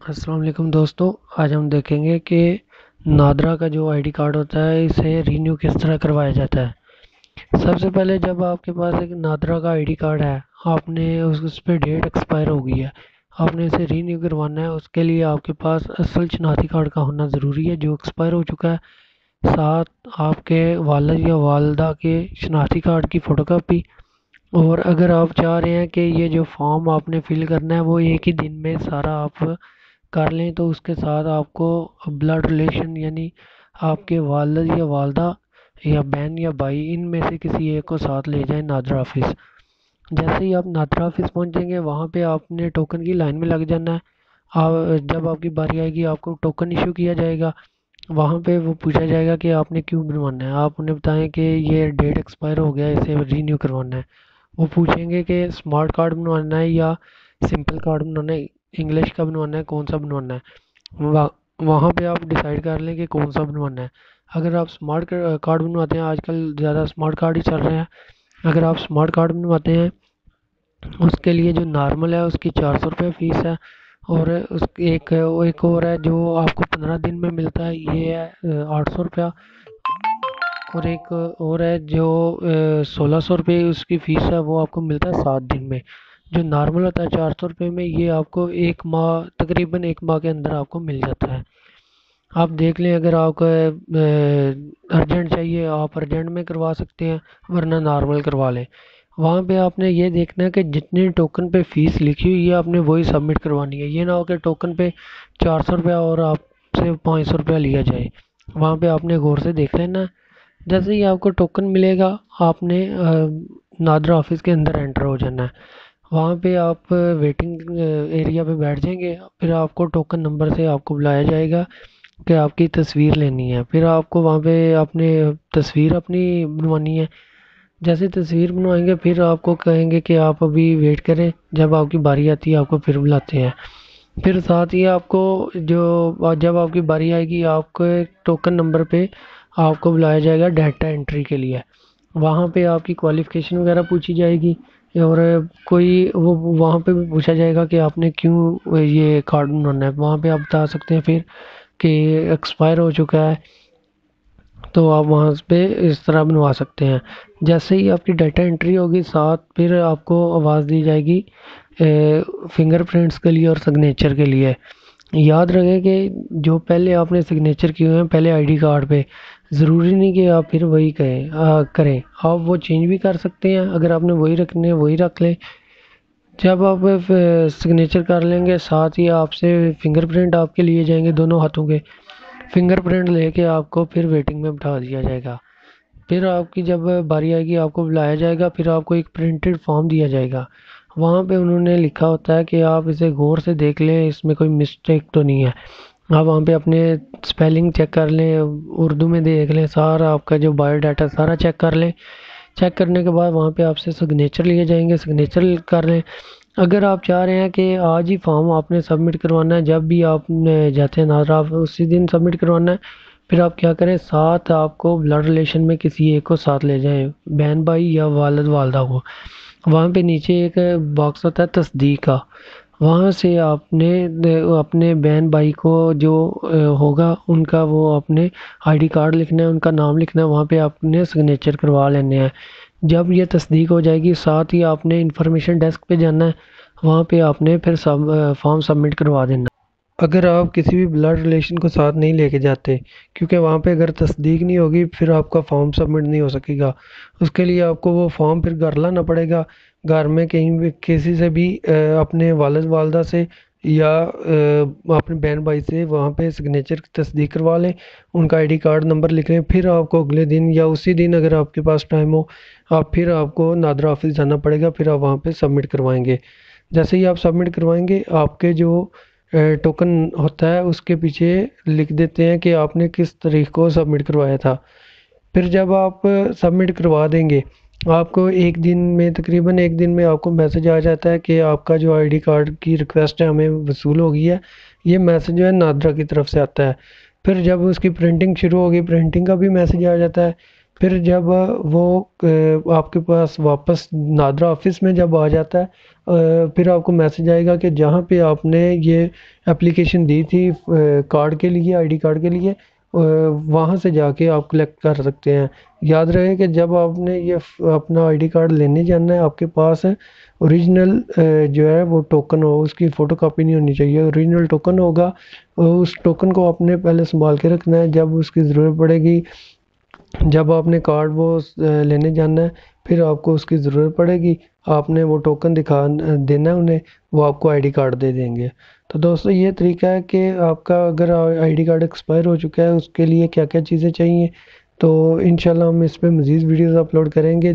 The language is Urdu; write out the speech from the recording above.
السلام علیکم دوستو، آج ہم دیکھیں گے کہ نادرا کا جو آئی ڈی کارڈ ہوتا ہے اسے رینیو کس طرح کروایا جاتا ہے۔ سب سے پہلے جب آپ کے پاس ایک نادرا کا آئی ڈی کارڈ ہے، آپ نے اس پہ ڈیٹ ایکسپائر ہو گئی ہے، آپ نے اسے رینیو کروانا ہے۔ اس کے لیے آپ کے پاس اصل شناختی کارڈ کا ہونا ضروری ہے جو ایکسپائر ہو چکا ہے، ساتھ آپ کے والد یا والدہ کے شناختی کارڈ کی فوٹو کاپی، اور اگر آپ چاہ رہے ہیں کہ یہ جو فارم آپ نے فل کرنا ہے وہ ایک ہی دن میں سارا آپ کر لیں تو اس کے ساتھ آپ کو بلڈ ریلیشن یعنی آپ کے والد یا والدہ یا بہن یا بھائی ان میں سے کسی ایک کو ساتھ لے جائیں نادرا آفس۔ جیسے ہی آپ نادرا آفس پہنچیں گے وہاں پہ آپ نے ٹوکن کی لائن میں لگ جانا ہے۔ جب آپ کی باری آئے گی آپ کو ٹوکن ایشو کیا جائے گا، وہاں پہ وہ پوچھا جائے گا کہ آپ نے کیوں بنوانا ہے، آپ انہیں بتائیں کہ یہ ڈیٹ ایکسپائر ہو گیا ہے، اسے رینیو کروانا ہے۔ وہ پوچھیں گے کہ اسمارٹ کارڈ بنوانا ہے یا سمپل کارڈ بنوانا ہے، انگلش کا بنوانا ہے، کون سا بنوانا ہے۔ وہاں پہ آپ ڈیسائیڈ کر لیں کہ کون سا بنوانا ہے۔ اگر آپ اسمارٹ کارڈ بنواتے ہیں، آج کل زیادہ اسمارٹ کارڈ ہی چل رہے ہیں، اگر آپ اسمارٹ کارڈ بنواتے ہیں اس کے لیے جو نارمل ہے اس کی 400 روپے فیس ہے، اور ایک اور ہے جو آپ کو 15 دن میں ملتا ہے، یہ ہے 800 روپیہ، اور ایک اور ہے جو 1600 روپے اس کی فیس ہے، وہ آپ کو ملتا ہے 7 دن میں۔ جو نارمل ہوتا ہے 400 روپے میں، یہ آپ کو ایک ماہ تقریباً ایک ماہ کے اندر آپ کو مل جاتا ہے۔ آپ دیکھ لیں، اگر آپ کو ارجنٹ چاہیے آپ ارجنٹ میں کروا سکتے ہیں، ورنہ نارمل کروا لیں۔ وہاں پہ آپ نے یہ دیکھنا ہے کہ جتنی ٹوکن پہ فیس لکھی ہوئی ہے آپ نے وہی سبمٹ کروانی ہے، یہ نہ ہو کہ ٹوکن پہ 400 روپیہ اور آپ سے 500 روپیہ لیا جائے۔ وہاں پہ آپ نے غور سے دیکھ لینا ہے۔ جیسے ہی آپ کو ٹوکن ملے گا آپ نے نادرا آفس کے اندر انٹر ہو جانا ہے۔ وہاں پہ آپ ویٹنگ ایریا پہ بیٹھ جائیں گے، پھر آپ کو ٹوکن نمبر سے آپ کو بلایا جائے گا کہ آپ کی تصویر لینی ہے۔ پھر آپ کو وہاں پہ اپنے تصویر اپنی بنوانی ہے۔ جیسے تصویر بنوائیں گے پھر آپ کو کہیں گے کہ آپ ابھی ویٹ کریں، جب آپ کی باری آتی ہے آپ کو پھر بلاتے ہیں۔ پھر ساتھ ہی آپ کو جب آپ کی باری آئے گی آپ کو ٹوکن نمبر پہ آپ کو بلایا جائے گا ڈیٹا انٹری کے لیے۔ وہاں پہ آپ کی کوالیفیکیشن وغیرہ پوچھی جائے گی، اور وہاں پہ بھی پوچھا جائے گا کہ آپ نے کیوں یہ کارڈ بنوانا ہے۔ وہاں پہ آپ بتا سکتے ہیں پھر کہ ایکسپائر ہو چکا ہے، تو آپ وہاں پہ اس طرح بنوا سکتے ہیں۔ جیسے ہی آپ کی ڈیٹا انٹری ہوگی ساتھ پھر آپ کو آواز دی جائے گی فنگر پرنٹس کے لیے اور سگنیچر کے لیے۔ یاد رکھیں کہ جو پہلے آپ نے سگنیچر کیے ہوئے ہیں پہلے آئی ڈی کارڈ پہ، ضروری نہیں کہ آپ پھر وہی کریں، آپ وہ چینج بھی کر سکتے ہیں۔ اگر آپ نے وہی رکھنے وہی رکھ لیں۔ جب آپ سگنیچر کر لیں گے ساتھ ہی آپ سے فنگر پرنٹ آپ کے لیے جائیں گے، دونوں ہاتھوں کے فنگر پرنٹ لے کے آپ کو پھر ویٹنگ میں بٹھا دیا جائے گا۔ پھر آپ کی جب باری آئے گی آپ کو بلایا جائے گا، پھر آپ کو ایک پرنٹڈ فارم دیا جائے گا، وہاں پہ انہوں نے لکھا ہوتا ہے کہ آپ اسے غور سے دیکھ لیں، اس میں کوئی مسٹیک تو نہیں ہے۔ آپ وہاں پہ اپنے سپیلنگ چیک کر لیں، اردو میں دیکھ لیں، سارا آپ کا جو بایو ڈاٹا سارا چیک کر لیں۔ چیک کرنے کے بعد وہاں پہ آپ سے سگنیچر لیے جائیں گے، سگنیچر کر لیں۔ اگر آپ چاہ رہے ہیں کہ آج ہی فارم آپ نے سبمٹ کروانا ہے، جب بھی آپ جاتے ہیں نادرا اسی دن سبمٹ کروانا ہے، پھر آپ کیا کریں، ساتھ آپ کو بلڈ ریلیشن میں کسی ایک کو ساتھ لے جائیں، بہن بھائی یا والد والدہ کو۔ وہاں پہ نیچے ایک باکس ہوتا ہے تصدیق کا، وہاں سے آپ نے اپنے بہن بھائی کو جو ہوگا ان کا وہ اپنے آئی ڈی کارڈ لکھنا ہے، ان کا نام لکھنا ہے، وہاں پہ آپ نے سگنیچر کروا لینے ہیں۔ جب یہ تصدیق ہو جائے گی ساتھ ہی آپ نے انفارمیشن ڈیسک پہ جانا ہے، وہاں پہ آپ نے پھر فارم سبمٹ کروا دینا۔ اگر آپ کسی بھی بلڈ ریلیشن کو ساتھ نہیں لے کے جاتے، کیونکہ وہاں پہ اگر تصدیق نہیں ہوگی پھر آپ کا فارم سبمٹ نہیں ہو سکے گا، اس کے لیے آپ کو وہ فارم پھر گھر لانا پڑے گا۔ گھر میں کہیں بھی کسی سے بھی اپنے والد والدہ سے یا اپنے بہن بھائی سے وہاں پہ سگنیچر کی تصدیق کروا لیں، ان کا آئی ڈی کارڈ نمبر لکھ لیں، پھر آپ کو اگلے دن یا اسی دن اگر آپ کے پاس ٹائم ہو آپ کو نادرا آفس جانا پڑے گا، پھر آپ وہاں پہ سبمٹ کروائیں گے۔ جیسے ہی آپ سبمٹ کروائیں گے آپ کے جو ٹوکن ہوتا ہے اس کے پیچھے لکھ دیتے ہیں کہ آپ نے کس تاریخ کو سبمٹ کروایا تھا۔ پھر جب آپ سبمٹ کروا دیں گے آپ کو ایک دن میں تقریباً ایک دن میں آپ کو میسج آ جاتا ہے کہ آپ کا جو آئی ڈی کارڈ کی ریکویسٹ ہے ہمیں وصول ہو گئی ہے۔ یہ میسج جو ہے نادرا کی طرف سے آتا ہے۔ پھر جب اس کی پرنٹنگ شروع ہوگی پرنٹنگ کا بھی میسج آ جاتا ہے۔ پھر جب وہ آپ کے پاس واپس نادرا آفس میں جب آ جاتا ہے، پھر آپ کو میسج آئے گا کہ جہاں پہ آپ نے یہ اپلیکیشن دی تھی کارڈ کے لیے، آئی ڈی کارڈ کے لیے، وہاں سے جا کے آپ کلیکٹ کر سکتے ہیں۔ یاد رہے کہ جب آپ نے یہ اپنا آئی ڈی کارڈ لینے جانا ہے، آپ کے پاس اوریجنل جو ہے وہ ٹوکن ہو، اس کی فوٹو کاپی نہیں ہونی چاہیے، اوریجنل ٹوکن ہوگا۔ اس ٹوکن کو آپ نے پہلے سنبھال کے رکھنا ہے، جب اس کی ضرورت پڑے گی، جب آپ نے کارڈ وہ لینے جانا ہے، پھر آپ کو اس کی ضرورت پڑے گی، آپ نے وہ ٹوکن دینا ہے انہیں، وہ آپ کو آئی ڈی کارڈ دے دیں گے۔ تو دوستو یہ طریقہ ہے کہ آپ کا اگر آئی ڈی کارڈ ایکسپائر ہو چکا ہے، اس کے لیے کیا کیا چیزیں چاہیے، تو انشاءاللہ ہم اس پہ مزید ویڈیوز اپلوڈ کریں گے۔